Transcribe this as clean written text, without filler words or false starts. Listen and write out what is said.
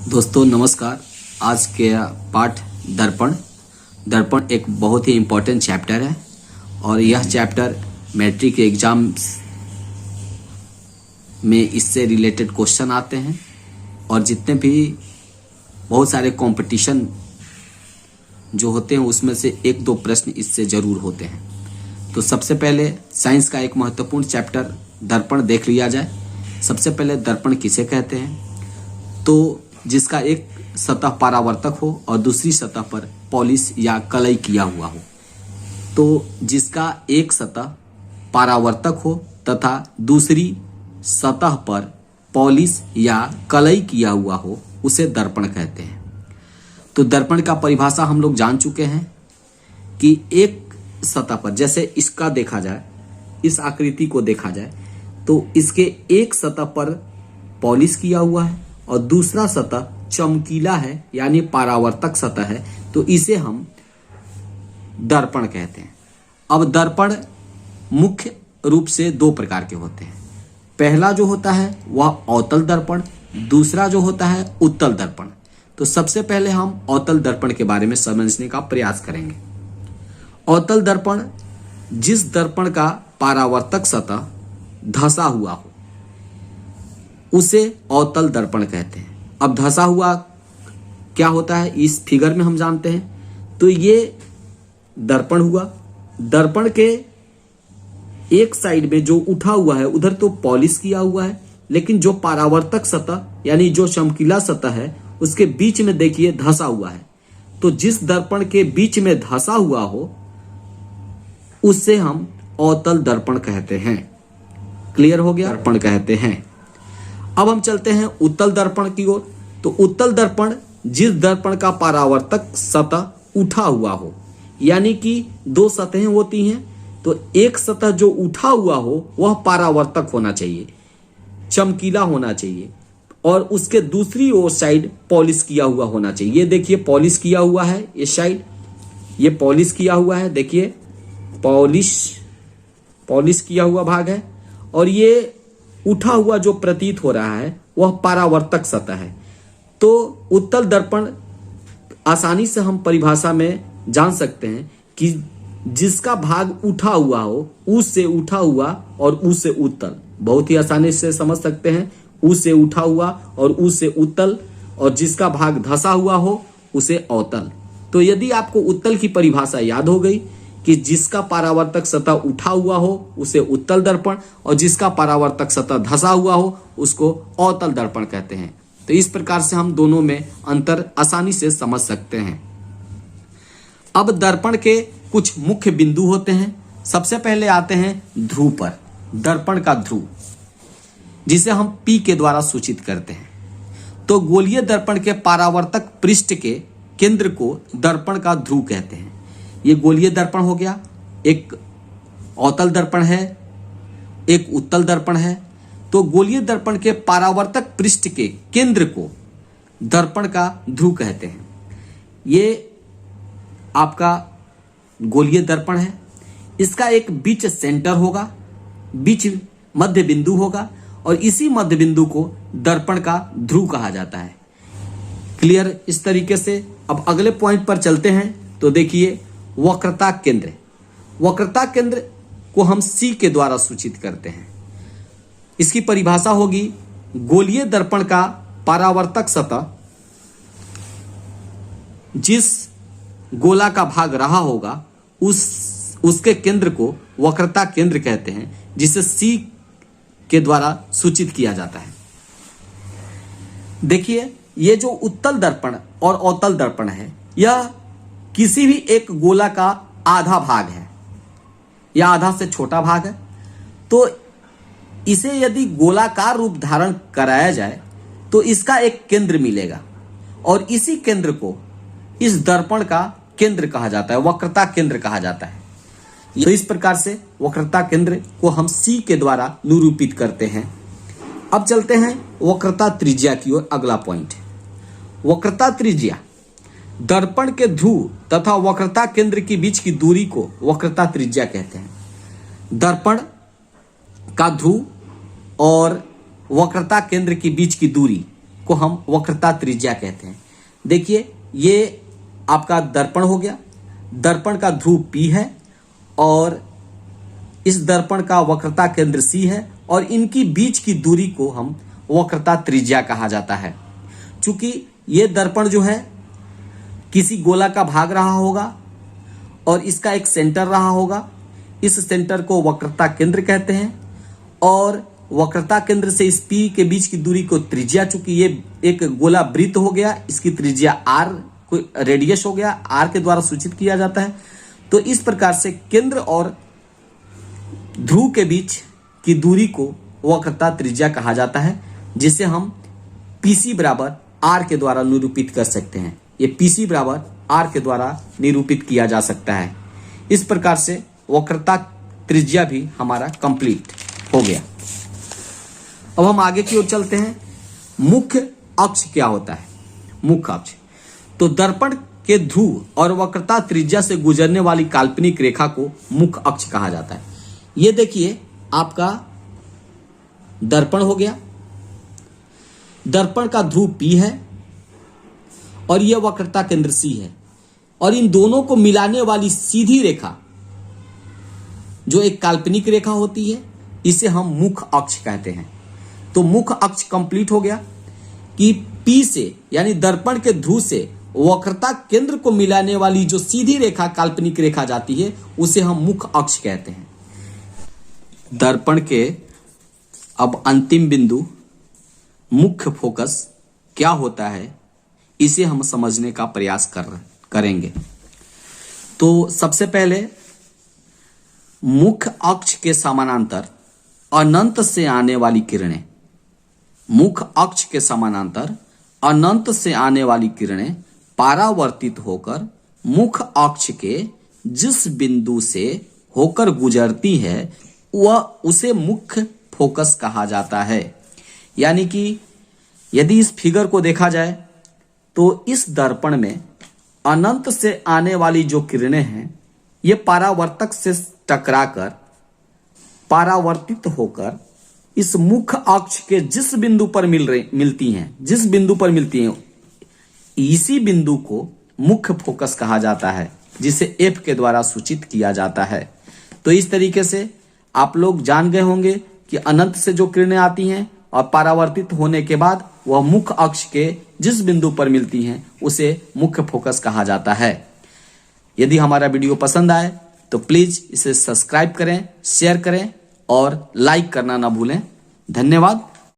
दोस्तों नमस्कार। आज के पाठ दर्पण दर्पण एक बहुत ही इम्पोर्टेंट चैप्टर है और यह चैप्टर मैट्रिक के एग्जाम्स में इससे रिलेटेड क्वेश्चन आते हैं और जितने भी बहुत सारे कंपटीशन जो होते हैं उसमें से एक दो प्रश्न इससे ज़रूर होते हैं। तो सबसे पहले साइंस का एक महत्वपूर्ण चैप्टर दर्पण देख लिया जाए। सबसे पहले दर्पण किसे कहते हैं? तो जिसका एक सतह परावर्तक हो और दूसरी सतह पर पॉलिश या कलई किया हुआ हो। तो जिसका एक सतह परावर्तक हो तथा दूसरी सतह पर पॉलिश या कलई किया हुआ हो उसे दर्पण कहते हैं। तो दर्पण का परिभाषा हम लोग जान चुके हैं कि एक सतह पर, जैसे इसका देखा जाए, इस आकृति को देखा जाए तो इसके एक सतह पर पॉलिश किया हुआ है और दूसरा सतह चमकीला है यानी परावर्तक सतह है, तो इसे हम दर्पण कहते हैं। अब दर्पण मुख्य रूप से दो प्रकार के होते हैं। पहला जो होता है वह अवतल दर्पण, दूसरा जो होता है उत्तल दर्पण। तो सबसे पहले हम अवतल दर्पण के बारे में समझने का प्रयास करेंगे। अवतल दर्पण जिस दर्पण का परावर्तक सतह धंसा हुआ हो उसे अवतल दर्पण कहते हैं। अब धंसा हुआ क्या होता है इस फिगर में हम जानते हैं। तो ये दर्पण हुआ, दर्पण के एक साइड में जो उठा हुआ है उधर तो पॉलिश किया हुआ है, लेकिन जो परावर्तक सतह यानी जो चमकीला सतह है उसके बीच में देखिए धंसा हुआ है। तो जिस दर्पण के बीच में धंसा हुआ हो उससे हम अवतल दर्पण कहते हैं। क्लियर हो गया? दर्पण कहते हैं। अब हम चलते हैं उत्तल दर्पण की ओर। तो उत्तल दर्पण जिस दर्पण का परावर्तक सतह उठा हुआ हो, यानी कि दो सतहें होती हैं, तो एक सतह जो उठा हुआ हो वह परावर्तक होना चाहिए, चमकीला होना चाहिए और उसके दूसरी ओर साइड पॉलिश किया हुआ होना चाहिए। ये देखिए पॉलिश किया हुआ है, इस साइड ये पॉलिश किया हुआ है, देखिए पॉलिश किया हुआ भाग है और ये उठा हुआ जो प्रतीत हो रहा है वह परावर्तक सतह है। तो उत्तल दर्पण आसानी से हम परिभाषा में जान सकते हैं कि जिसका भाग उठा हुआ हो, ऊ से उठा हुआ और ऊ से उत्तल, बहुत ही आसानी से समझ सकते हैं। ऊ से उठा हुआ और ऊ से उत्तल, और जिसका भाग धंसा हुआ हो उसे अवतल। तो यदि आपको उत्तल की परिभाषा याद हो गई कि जिसका परावर्तक सतह उठा हुआ हो उसे उत्तल दर्पण और जिसका परावर्तक सतह धंसा हुआ हो उसको अवतल दर्पण कहते हैं। तो इस प्रकार से हम दोनों में अंतर आसानी से समझ सकते हैं। अब दर्पण के कुछ मुख्य बिंदु होते हैं। सबसे पहले आते हैं ध्रुव पर, दर्पण का ध्रुव जिसे हम P के द्वारा सूचित करते हैं। तो गोलीय दर्पण के परावर्तक पृष्ठ के केंद्र को दर्पण का ध्रुव कहते हैं। ये गोलीय दर्पण हो गया, एक अवतल दर्पण है, एक उत्तल दर्पण है। तो गोलीय दर्पण के परावर्तक पृष्ठ के केंद्र को दर्पण का ध्रुव कहते हैं। ये आपका गोलीय दर्पण है। इसका एक बीच सेंटर होगा, बीच मध्य बिंदु होगा और इसी मध्य बिंदु को दर्पण का ध्रुव कहा जाता है। क्लियर? इस तरीके से अब अगले पॉइंट पर चलते हैं। तो देखिए वक्रता केंद्र, वक्रता केंद्र को हम C के द्वारा सूचित करते हैं। इसकी परिभाषा होगी गोलीय दर्पण का परावर्तक सतह जिस गोला का भाग रहा होगा उसके केंद्र को वक्रता केंद्र कहते हैं, जिसे C के द्वारा सूचित किया जाता है। देखिए ये जो उत्तल दर्पण और अवतल दर्पण है यह किसी भी एक गोला का आधा भाग है या आधा से छोटा भाग है। तो इसे यदि गोलाकार रूप धारण कराया जाए तो इसका एक केंद्र मिलेगा और इसी केंद्र को इस दर्पण का केंद्र कहा जाता है, वक्रता केंद्र कहा जाता है। तो इस प्रकार से वक्रता केंद्र को हम C के द्वारा निरूपित करते हैं। अब चलते हैं वक्रता त्रिज्या की ओर। अगला पॉइंट है वक्रता त्रिज्या। दर्पण के ध्रुव तथा वक्रता केंद्र के बीच की दूरी को वक्रता त्रिज्या कहते हैं। दर्पण का ध्रुव और वक्रता केंद्र के बीच की दूरी को हम वक्रता त्रिज्या कहते हैं। देखिए ये आपका दर्पण हो गया, दर्पण का ध्रुव P है और इस दर्पण का वक्रता केंद्र C है और इनकी बीच की दूरी को हम वक्रता त्रिज्या कहा जाता है। चूंकि ये दर्पण जो है किसी गोला का भाग रहा होगा और इसका एक सेंटर रहा होगा, इस सेंटर को वक्रता केंद्र कहते हैं और वक्रता केंद्र से इस P के बीच की दूरी को त्रिज्या, चूंकि ये एक गोला वृत्त हो गया, इसकी त्रिज्या R कोई रेडियस हो गया, R के द्वारा सूचित किया जाता है। तो इस प्रकार से केंद्र और ध्रुव के बीच की दूरी को वक्रता त्रिज्या कहा जाता है, जिसे हम PC बराबर R के द्वारा निरूपित कर सकते हैं। ये PC बराबर R के द्वारा निरूपित किया जा सकता है। इस प्रकार से वक्रता त्रिज्या भी हमारा कंप्लीट हो गया। अब हम आगे की ओर चलते हैं। मुख्य अक्ष क्या होता है? मुख्य अक्ष तो दर्पण के ध्रुव और वक्रता त्रिज्या से गुजरने वाली काल्पनिक रेखा को मुख्य अक्ष कहा जाता है। ये देखिए आपका दर्पण हो गया, दर्पण का ध्रुव P है और यह वक्रता केंद्र C है और इन दोनों को मिलाने वाली सीधी रेखा जो एक काल्पनिक रेखा होती है, इसे हम मुख्य अक्ष कहते हैं। तो मुख्य अक्ष कंप्लीट हो गया कि P से यानी दर्पण के ध्रुव से वक्रता केंद्र को मिलाने वाली जो सीधी रेखा काल्पनिक रेखा जाती है उसे हम मुख्य अक्ष कहते हैं। दर्पण के अब अंतिम बिंदु मुख्य फोकस क्या होता है, इसे हम समझने का प्रयास करेंगे। तो सबसे पहले मुख्य अक्ष के समानांतर अनंत से आने वाली किरणें, मुख्य अक्ष के समानांतर अनंत से आने वाली किरणें परावर्तित होकर मुख्य अक्ष के जिस बिंदु से होकर गुजरती है वह उसे मुख्य फोकस कहा जाता है। यानी कि यदि इस फिगर को देखा जाए तो इस दर्पण में अनंत से आने वाली जो किरणें हैं ये परावर्तक से टकराकर परावर्तित होकर इस मुख्य अक्ष के जिस बिंदु पर मिलती हैं इसी बिंदु को मुख्य फोकस कहा जाता है, जिसे F के द्वारा सूचित किया जाता है। तो इस तरीके से आप लोग जान गए होंगे कि अनंत से जो किरणें आती हैं और परावर्तित होने के बाद वह मुख्य अक्ष के जिस बिंदु पर मिलती हैं उसे मुख्य फोकस कहा जाता है। यदि हमारा वीडियो पसंद आए तो प्लीज इसे सब्सक्राइब करें, शेयर करें और लाइक करना ना भूलें। धन्यवाद।